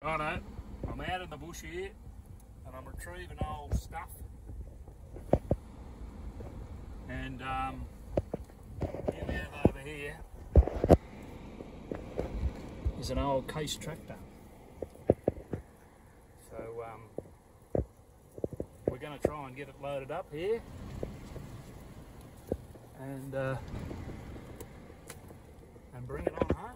Righto, I'm out in the bush here and I'm retrieving old stuff. And here we have over here is an old Case tractor. So we're going to try and get it loaded up here and bring it on home.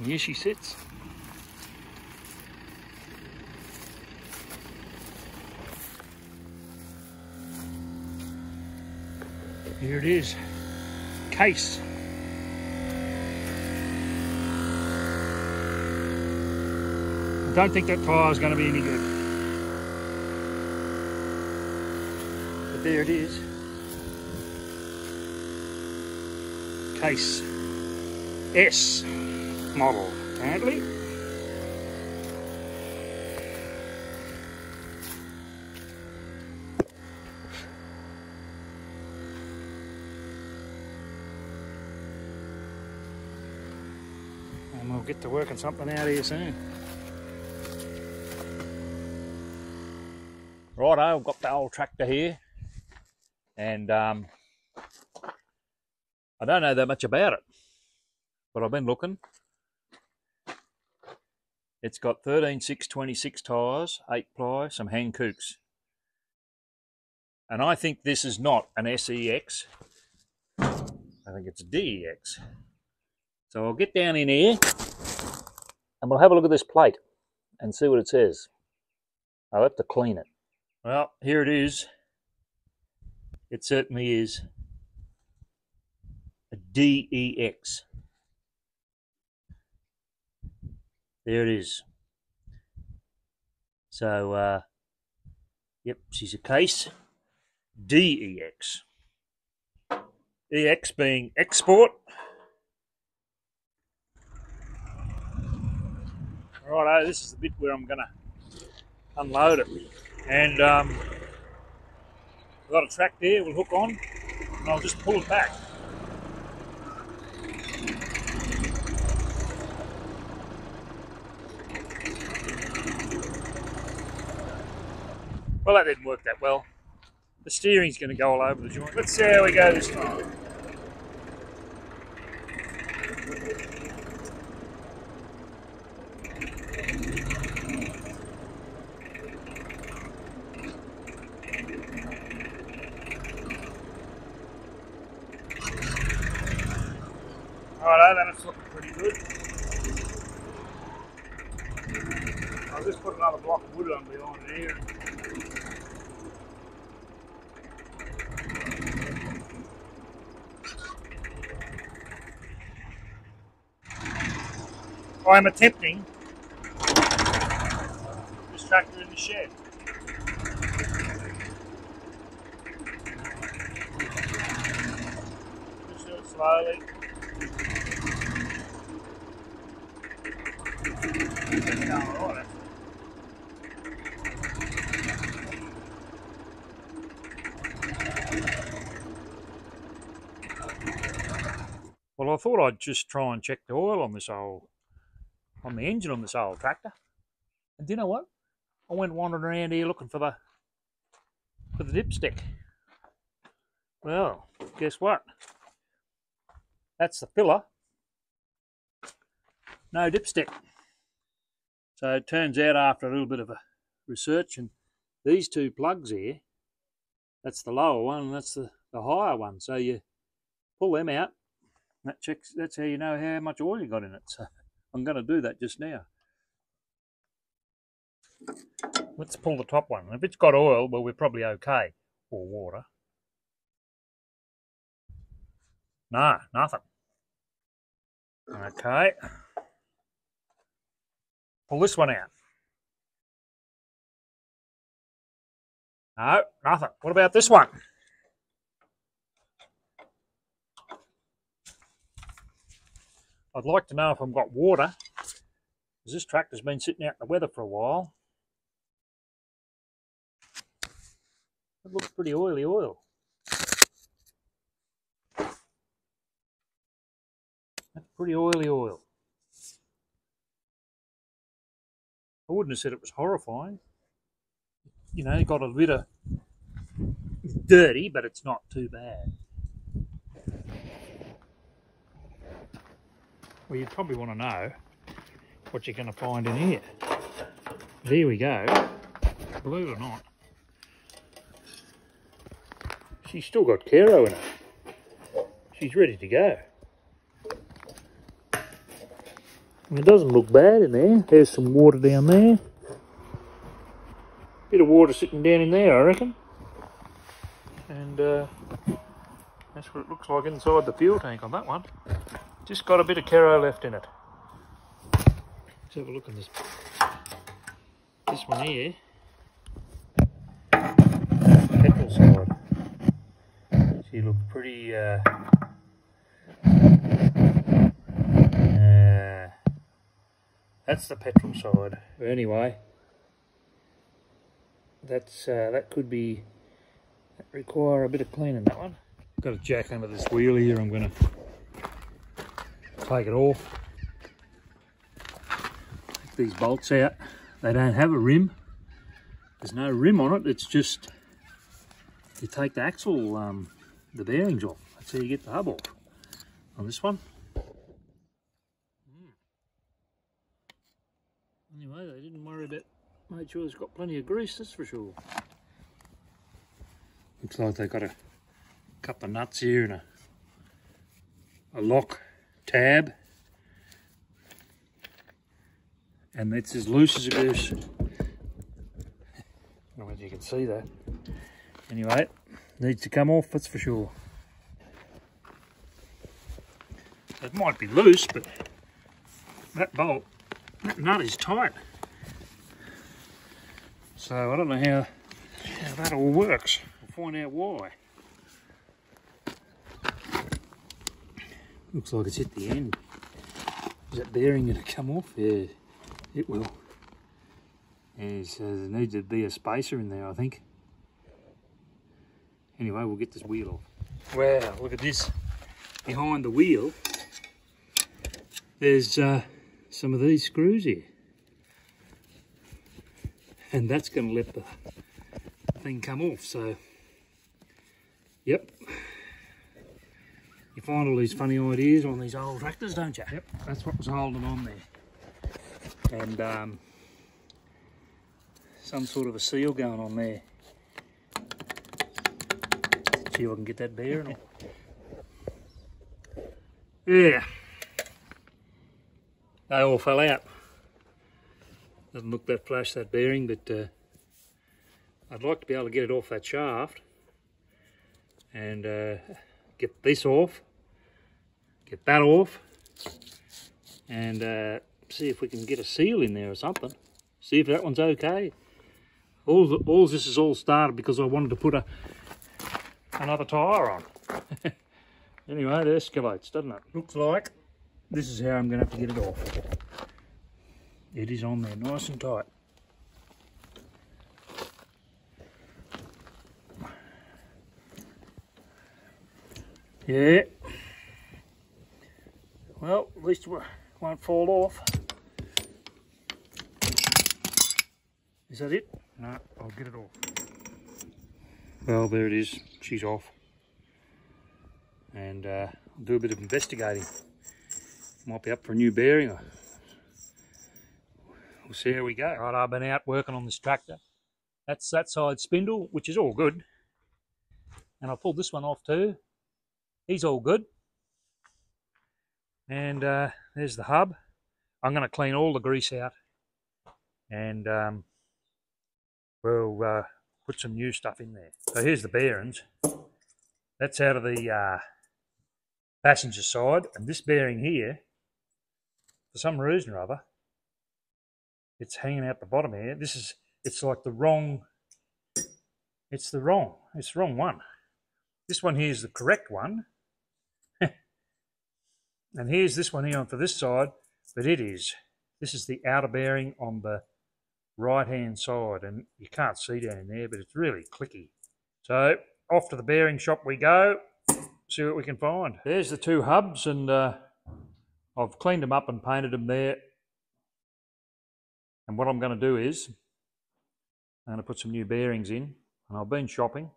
Here she sits. Here it is, Case. I don't think that tyre is going to be any good. But there it is. Case S model, apparently. And we'll get to working something out here soon. Righto, I've got the old tractor here, and I don't know that much about it, but I've been looking. It's got 13/6/26 tyres, 8-ply, some Hankooks. And I think this is not an SEX. I think it's a DEX. So I'll get down in here and we'll have a look at this plate and see what it says. I'll have to clean it. Well, here it is. It certainly is a DEX. There it is. So, yep, she's a Case DEX. EX being export. Righto, this is the bit where I'm going to unload it. And I've got a track there we'll hook on, and I'll just pull it back. Well, that didn't work that well. The steering's going to go all over the joint. Let's see how we go this time. Righto, that's looking pretty good. I'll just put another block of wood on behind it here. I'm attempting this tractor in the shed. Just do it slowly. Well, I thought I'd just try and check the oil on the engine on this old tractor. And do you know what? I went wandering around here looking for the dipstick. Well, guess what? That's the filler. No dipstick. So it turns out after a little bit of a research, and these two plugs here, that's the lower one and that's the higher one. So you pull them out. That's how you know how much oil you got in it. So I'm going to do that just now. Let's pull the top one. If it's got oil, well, we're probably okay. Or water. No, nothing. Okay. Pull this one out. No, nothing. What about this one? I'd like to know if I've got water, because this tractor's been sitting out in the weather for a while. It looks pretty oily oil. That's pretty oily oil. I wouldn't have said it was horrifying. You know, got a bit of dirty, but it's not too bad. Well, you'd probably want to know what you're going to find in here. But here we go. Believe it or not, she's still got Caro in her. She's ready to go. It doesn't look bad in there. There's some water down there. Bit of water sitting down in there, I reckon. And that's what it looks like inside the fuel tank on that one. Just got a bit of Caro left in it. Let's have a look at this one here. Petrol side. She looked pretty that's the petrol side. But anyway, that's that could be require a bit of cleaning, that one. Got a jack under this wheel here. I'm going to take it off. Take these bolts out. They don't have a rim. There's no rim on it. It's just you take the axle, the bearings off. That's how you get the hub off on this one. Anyway, they didn't worry about, made sure it's got plenty of grease, that's for sure. Looks like they've got a couple of nuts here and a lock tab. And it's as loose as a goose. I don't know whether you can see that. Anyway, needs to come off, that's for sure. It might be loose, but that bolt, that nut is tight. So I don't know how that all works. We'll find out why. Looks like it's hit the end. Is that bearing going to come off? Yeah, it will. Yeah, so there needs to be a spacer in there, I think. Anyway, we'll get this wheel off. Wow, look at this. Behind the wheel, there's some of these screws here. And that's going to let the thing come off, so yep. You find all these funny ideas on these old tractors, don't you? Yep, that's what was holding on there. And some sort of a seal going on there. See if I can get that bearing off. Yeah. They all fell out. Doesn't look that flash, that bearing, but I'd like to be able to get it off that shaft and get this off, get that off, and see if we can get a seal in there or something. See if that one's okay. All this is all started because I wanted to put another tyre on. Anyway, it escalates, doesn't it? Looks like this is how I'm going to have to get it off. It is on there nice and tight. Yeah. Well, at least it won't fall off. Is that it? No, I'll get it off. Well, there it is. She's off. And I'll do a bit of investigating. Might be up for a new bearing. We'll see how we go. Right, I've been out working on this tractor. That's that side spindle, which is all good. And I pulled this one off too. He's all good. And there's the hub. I'm going to clean all the grease out. And we'll put some new stuff in there. So here's the bearings. That's out of the passenger side. And this bearing here, for some reason or other, it's hanging out the bottom here. It's like the wrong, it's the wrong one. This one here is the correct one. And here's this one here on for this side, but this is the outer bearing on the right hand side, and you can't see down in there, but it's really clicky. So off to the bearing shop we go, see what we can find. There's the two hubs, and I've cleaned them up and painted them there. And what I'm going to do is I'm going to put some new bearings in. And I've been shopping,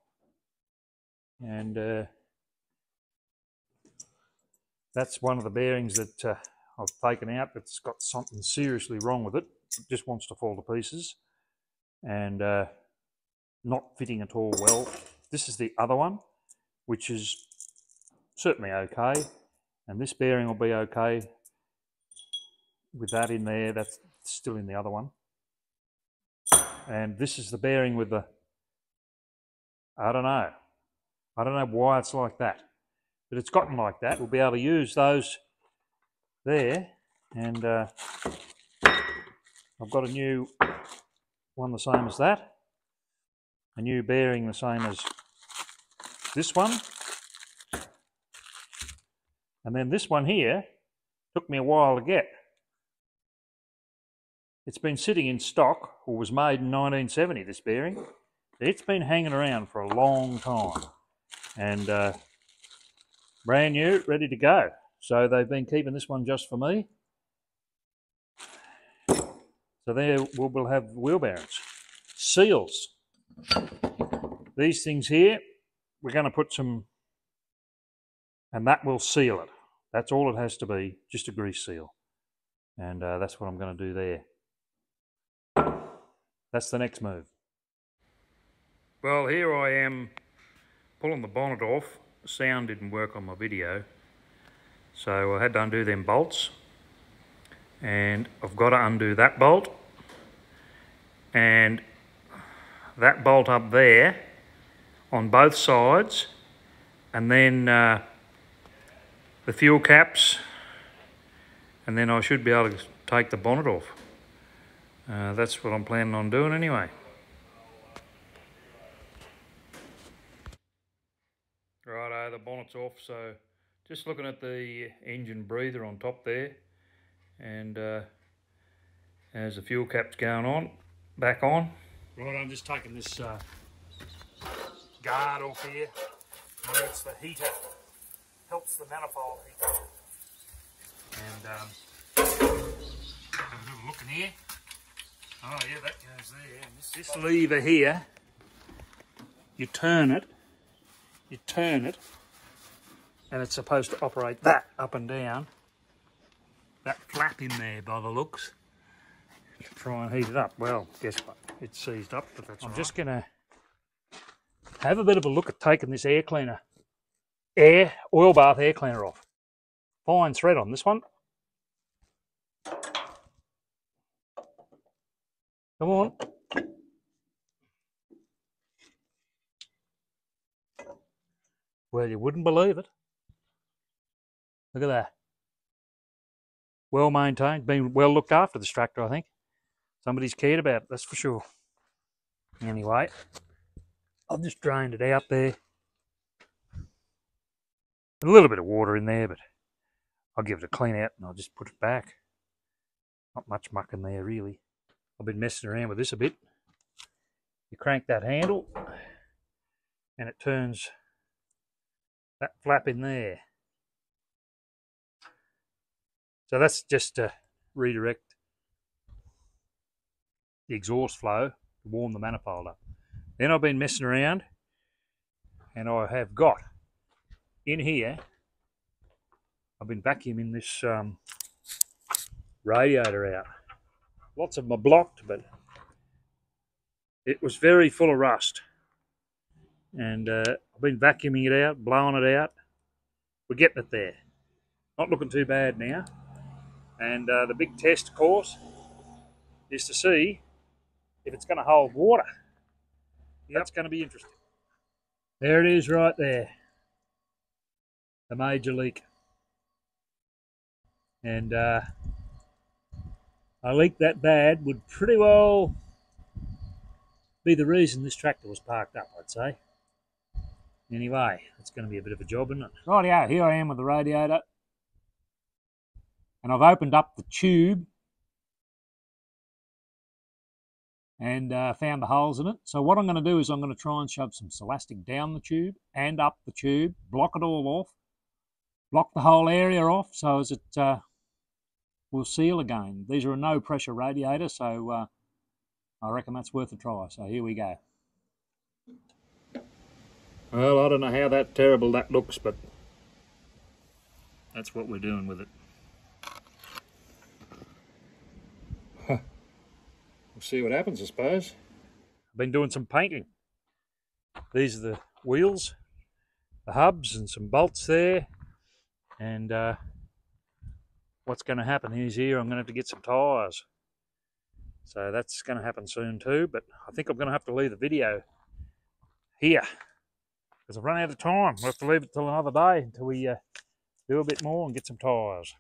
and that's one of the bearings that I've taken out that's got something seriously wrong with it. It just wants to fall to pieces and not fitting at all well. This is the other one, which is certainly okay, and this bearing will be okay with that in there. That's still in the other one. And this is the bearing with the, I don't know why it's like that, but it's gotten like that. We'll be able to use those there, and I've got a new one the same as that, a new bearing the same as this one, and then this one here took me a while to get. It's been sitting in stock, or was made in 1970, this bearing. It's been hanging around for a long time, and brand new, ready to go. So they've been keeping this one just for me. So there we'll have wheel bearings. Seals. These things here, we're going to put some, and that will seal it. That's all it has to be, just a grease seal. And that's what I'm going to do there. That's the next move. Well, here I am pulling the bonnet off. The sound didn't work on my video, so I had to undo them bolts, and I've got to undo that bolt and that bolt up there on both sides, and then the fuel caps, and then I should be able to take the bonnet off. That's what I'm planning on doing anyway. Righto, the bonnet's off, so just looking at the engine breather on top there, and as the fuel cap's going on, back on. Right, I'm just taking this guard off here. Where it's the heater, helps the manifold heat. And have a little look in here. Oh yeah, that goes there. And this lever here, you turn it, and it's supposed to operate that up and down. That flap in there by the looks, to try and heat it up. Well, guess what? It's seized up, but that's I'm right. Just going to have a bit of a look at taking this air cleaner, oil bath air cleaner off. Fine thread on this one. Come on. Well, you wouldn't believe it. Look at that. Well maintained, been well looked after, this tractor, I think. Somebody's cared about it, that's for sure. Anyway, I've just drained it out there. A little bit of water in there, but I'll give it a clean out and I'll just put it back. Not much muck in there, really. I've been messing around with this a bit. You crank that handle and it turns that flap in there. So that's just to redirect the exhaust flow to warm the manifold up. Then I've been messing around and I have got in here, I've been vacuuming this radiator out. Lots of them are blocked, but it was very full of rust. And I've been vacuuming it out, blowing it out. We're getting it there. Not looking too bad now. And the big test, of course, is to see if it's going to hold water. Yep. That's going to be interesting. There it is right there. The major leak. And a leak that bad would pretty well be the reason this tractor was parked up, I'd say. Anyway, it's going to be a bit of a job, isn't it? Rightio, here I am with the radiator. And I've opened up the tube. and found the holes in it. So what I'm going to do is I'm going to try and shove some Celastic down the tube and up the tube, block it all off, block the whole area off so as it will seal again. These are a no pressure radiator, so I reckon that's worth a try. So here we go. Well, I don't know how that terrible that looks, but that's what we're doing with it. We'll see what happens, I suppose. I've been doing some painting. These are the wheels, the hubs, and some bolts there. And what's going to happen is here I'm going to have to get some tyres. So that's going to happen soon too, but I think I'm going to have to leave the video here because I've run out of time. We'll have to leave it till another day until we do a bit more and get some tyres.